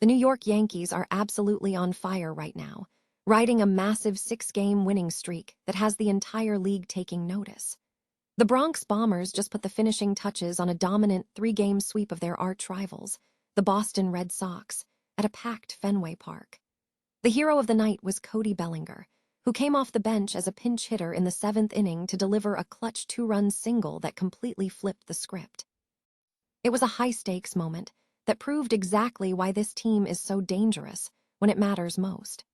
The New York Yankees are absolutely on fire right now, riding a massive 6-game winning streak that has the entire league taking notice. The Bronx Bombers just put the finishing touches on a dominant 3-game sweep of their arch rivals, the Boston Red Sox, at a packed Fenway Park. The hero of the night was Cody Bellinger, who came off the bench as a pinch hitter in the 7th inning to deliver a clutch 2-run single that completely flipped the script. It was a high-stakes moment that proved exactly why this team is so dangerous when it matters most.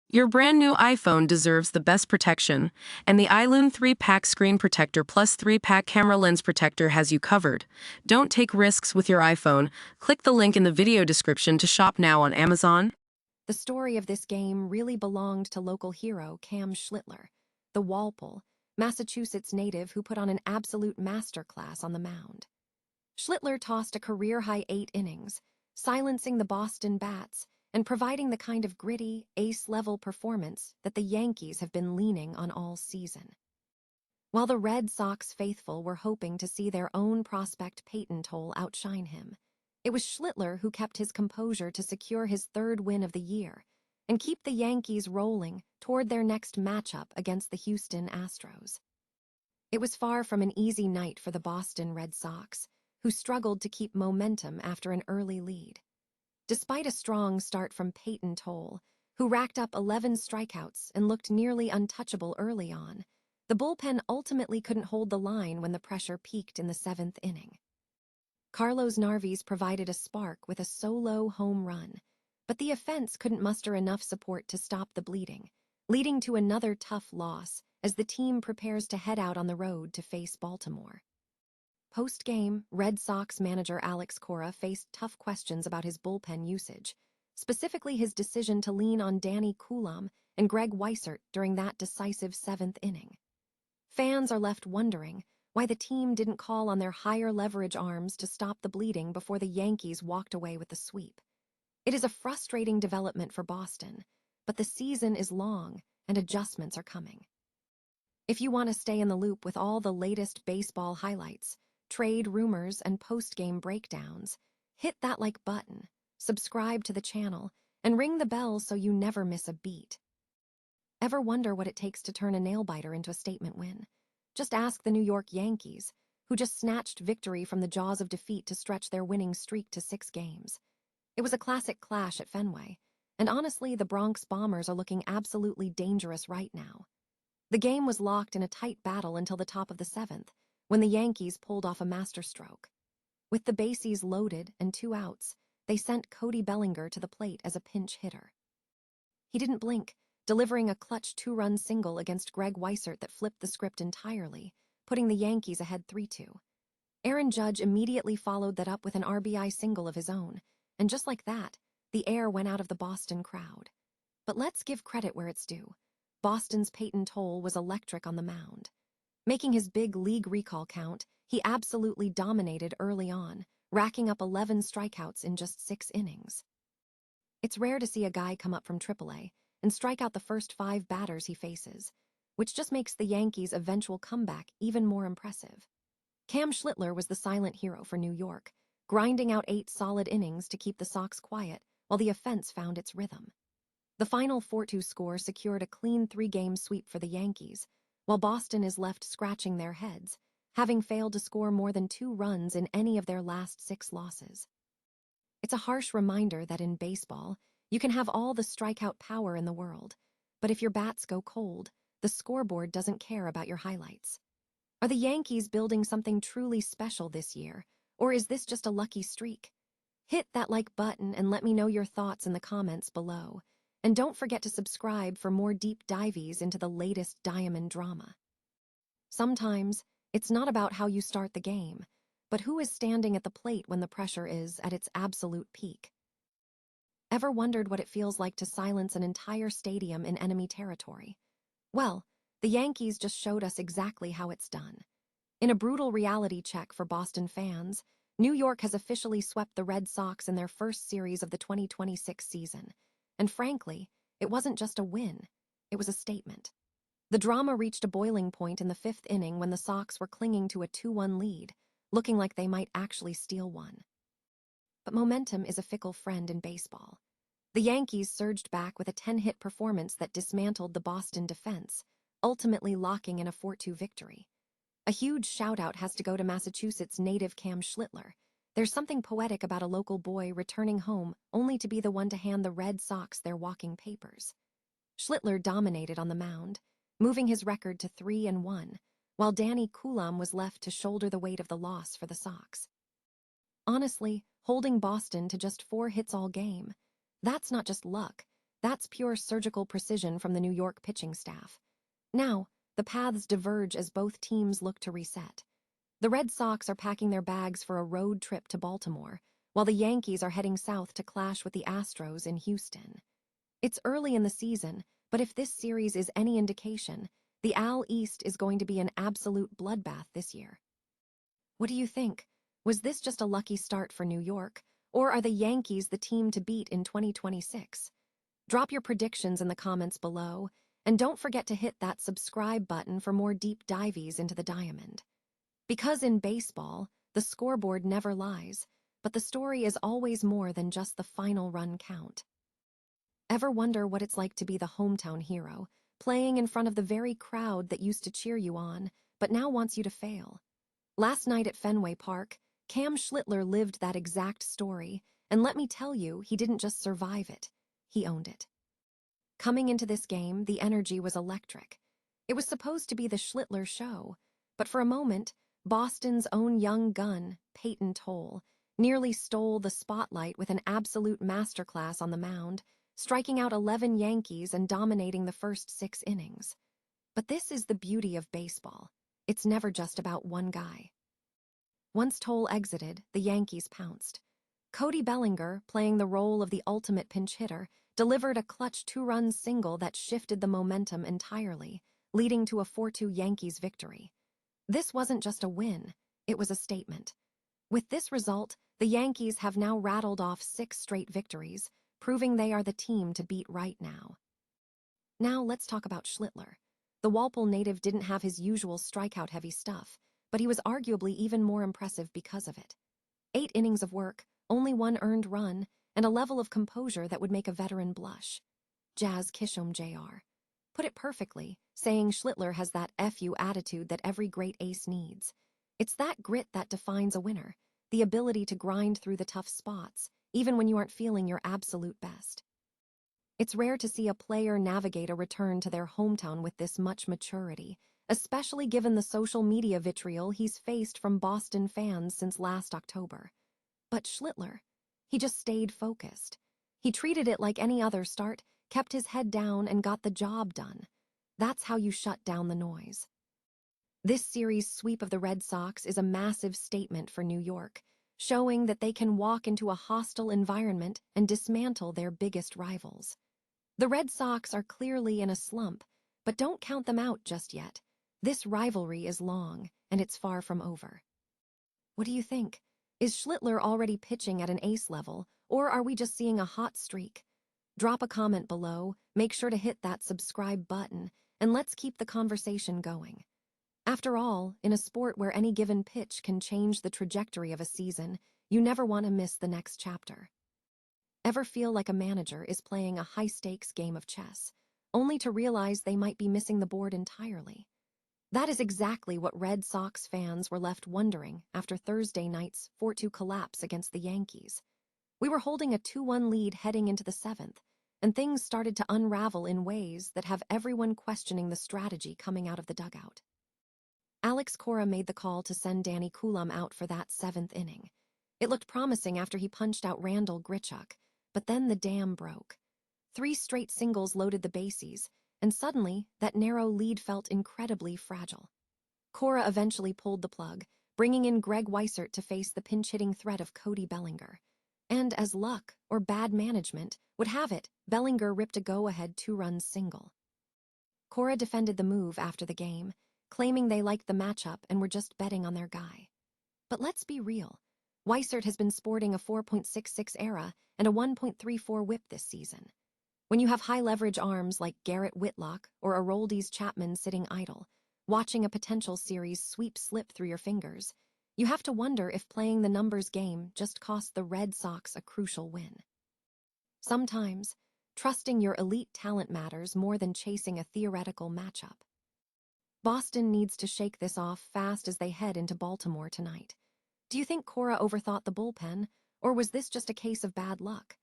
Your brand new iPhone deserves the best protection, and the iLume 3-pack screen protector plus 3-pack camera lens protector has you covered. Don't take risks with your iPhone. Click the link in the video description to shop now on Amazon. The story of this game really belonged to local hero Cam Schlittler, the Walpole, Massachusetts native who put on an absolute masterclass on the mound. Schlittler tossed a career-high 8 innings, silencing the Boston bats and providing the kind of gritty, ace-level performance that the Yankees have been leaning on all season. While the Red Sox faithful were hoping to see their own prospect Payton Tolle outshine him, it was Schlittler who kept his composure to secure his 3rd win of the year and keep the Yankees rolling toward their next matchup against the Houston Astros. It was far from an easy night for the Boston Red Sox, who struggled to keep momentum after an early lead. Despite a strong start from Payton Tolle, who racked up 11 strikeouts and looked nearly untouchable early on, the bullpen ultimately couldn't hold the line when the pressure peaked in the 7th inning. Carlos Narvaez provided a spark with a solo home run, but the offense couldn't muster enough support to stop the bleeding, leading to another tough loss as the team prepares to head out on the road to face Baltimore. Post-game, Red Sox manager Alex Cora faced tough questions about his bullpen usage, specifically his decision to lean on Danny Coulomb and Greg Weissert during that decisive 7th inning. Fans are left wondering why the team didn't call on their higher leverage arms to stop the bleeding before the Yankees walked away with the sweep. It is a frustrating development for Boston, but the season is long and adjustments are coming. If you want to stay in the loop with all the latest baseball highlights, trade rumors, and post-game breakdowns, hit that like button, subscribe to the channel, and ring the bell so you never miss a beat. Ever wonder what it takes to turn a nail-biter into a statement win? Just ask the New York Yankees, who just snatched victory from the jaws of defeat to stretch their winning streak to 6 games. It was a classic clash at Fenway, and honestly, the Bronx Bombers are looking absolutely dangerous right now. The game was locked in a tight battle until the top of the 7th, when the Yankees pulled off a masterstroke. With the bases loaded and 2 outs, they sent Cody Bellinger to the plate as a pinch hitter. He didn't blink, delivering a clutch 2-run single against Greg Weissert that flipped the script entirely, putting the Yankees ahead 3-2. Aaron Judge immediately followed that up with an RBI single of his own, and just like that, the air went out of the Boston crowd. But let's give credit where it's due. Boston's Payton Tolle was electric on the mound. Making his big league recall count, he absolutely dominated early on, racking up 11 strikeouts in just 6 innings. It's rare to see a guy come up from AAA and strike out the first 5 batters he faces, which just makes the Yankees' eventual comeback even more impressive. Cam Schlittler was the silent hero for New York, grinding out 8 solid innings to keep the Sox quiet while the offense found its rhythm. The final 4-2 score secured a clean 3-game sweep for the Yankees, while Boston is left scratching their heads, having failed to score more than 2 runs in any of their last 6 losses. It's a harsh reminder that in baseball, you can have all the strikeout power in the world, but if your bats go cold, the scoreboard doesn't care about your highlights. Are the Yankees building something truly special this year, or is this just a lucky streak? Hit that like button and let me know your thoughts in the comments below. And don't forget to subscribe for more deep dives into the latest Diamond drama. Sometimes, it's not about how you start the game, but who is standing at the plate when the pressure is at its absolute peak. Ever wondered what it feels like to silence an entire stadium in enemy territory? Well, the Yankees just showed us exactly how it's done. In a brutal reality check for Boston fans, New York has officially swept the Red Sox in their first series of the 2026 season. And frankly, it wasn't just a win, it was a statement. The drama reached a boiling point in the 5th inning when the Sox were clinging to a 2-1 lead, looking like they might actually steal one. But momentum is a fickle friend in baseball. The Yankees surged back with a 10-hit performance that dismantled the Boston defense, ultimately locking in a 4-2 victory. A huge shout-out has to go to Massachusetts native Cam Schlittler. There's something poetic about a local boy returning home only to be the one to hand the Red Sox their walking papers. Schlittler dominated on the mound, moving his record to 3-1, while Danny Coulomb was left to shoulder the weight of the loss for the Sox. Honestly, holding Boston to just 4 hits all game, that's not just luck, that's pure surgical precision from the New York pitching staff. Now, the paths diverge as both teams look to reset. The Red Sox are packing their bags for a road trip to Baltimore, while the Yankees are heading south to clash with the Astros in Houston. It's early in the season, but if this series is any indication, the AL East is going to be an absolute bloodbath this year. What do you think? Was this just a lucky start for New York, or are the Yankees the team to beat in 2026? Drop your predictions in the comments below, and don't forget to hit that subscribe button for more deep dives into the diamond. Because in baseball, the scoreboard never lies, but the story is always more than just the final run count. Ever wonder what it's like to be the hometown hero, playing in front of the very crowd that used to cheer you on, but now wants you to fail? Last night at Fenway Park, Cam Schlittler lived that exact story, and let me tell you, he didn't just survive it, he owned it. Coming into this game, the energy was electric. It was supposed to be the Schlittler show, but for a moment, Boston's own young gun, Payton Tolle, nearly stole the spotlight with an absolute masterclass on the mound, striking out 11 Yankees and dominating the first 6 innings. But this is the beauty of baseball. It's never just about one guy. Once Tolle exited, the Yankees pounced. Cody Bellinger, playing the role of the ultimate pinch hitter, delivered a clutch 2-run single that shifted the momentum entirely, leading to a 4-2 Yankees victory. This wasn't just a win, it was a statement. With this result, the Yankees have now rattled off 6 straight victories, proving they are the team to beat right now. Now let's talk about Schlittler. The Walpole native didn't have his usual strikeout-heavy stuff, but he was arguably even more impressive because of it. 8 innings of work, only 1 earned run, and a level of composure that would make a veteran blush. Jazz Chisholm Jr. put it perfectly, saying Schlittler has that FU attitude that every great ace needs. It's that grit that defines a winner, the ability to grind through the tough spots, even when you aren't feeling your absolute best. It's rare to see a player navigate a return to their hometown with this much maturity, especially given the social media vitriol he's faced from Boston fans since last October. But Schlittler, he just stayed focused. He treated it like any other start, kept his head down, and got the job done. That's how you shut down the noise. This series sweep of the Red Sox is a massive statement for New York, showing that they can walk into a hostile environment and dismantle their biggest rivals. The Red Sox are clearly in a slump, but don't count them out just yet. This rivalry is long, and it's far from over. What do you think? Is Schlittler already pitching at an ace level, or are we just seeing a hot streak? Drop a comment below, make sure to hit that subscribe button, and let's keep the conversation going. After all, in a sport where any given pitch can change the trajectory of a season, you never want to miss the next chapter. Ever feel like a manager is playing a high-stakes game of chess, only to realize they might be missing the board entirely? That is exactly what Red Sox fans were left wondering after Thursday night's 4-2 collapse against the Yankees. We were holding a 2-1 lead heading into the 7th, and things started to unravel in ways that have everyone questioning the strategy coming out of the dugout. Alex Cora made the call to send Danny Coulomb out for that 7th inning. It looked promising after he punched out Randall Grichuk, but then the dam broke. 3 straight singles loaded the bases, and suddenly that narrow lead felt incredibly fragile. Cora eventually pulled the plug, bringing in Greg Weissert to face the pinch-hitting threat of Cody Bellinger. And as luck, or bad management, would have it, Bellinger ripped a go-ahead 2-run single. Cora defended the move after the game, claiming they liked the matchup and were just betting on their guy. But let's be real. Weissert has been sporting a 4.66 ERA and a 1.34 WHIP this season. When you have high-leverage arms like Garrett Whitlock or Aroldis Chapman sitting idle, watching a potential series sweep slip through your fingers, You have to wonder if playing the numbers game just cost the Red Sox a crucial win. Sometimes, trusting your elite talent matters more than chasing a theoretical matchup. Boston needs to shake this off fast as they head into Baltimore tonight. Do you think Cora overthought the bullpen, or was this just a case of bad luck?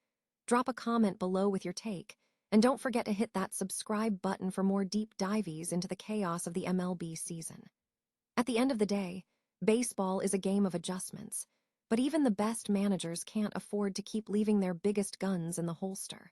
Drop a comment below with your take, and don't forget to hit that subscribe button for more deep dives into the chaos of the MLB season. At the end of the day, baseball is a game of adjustments, but even the best managers can't afford to keep leaving their biggest guns in the holster.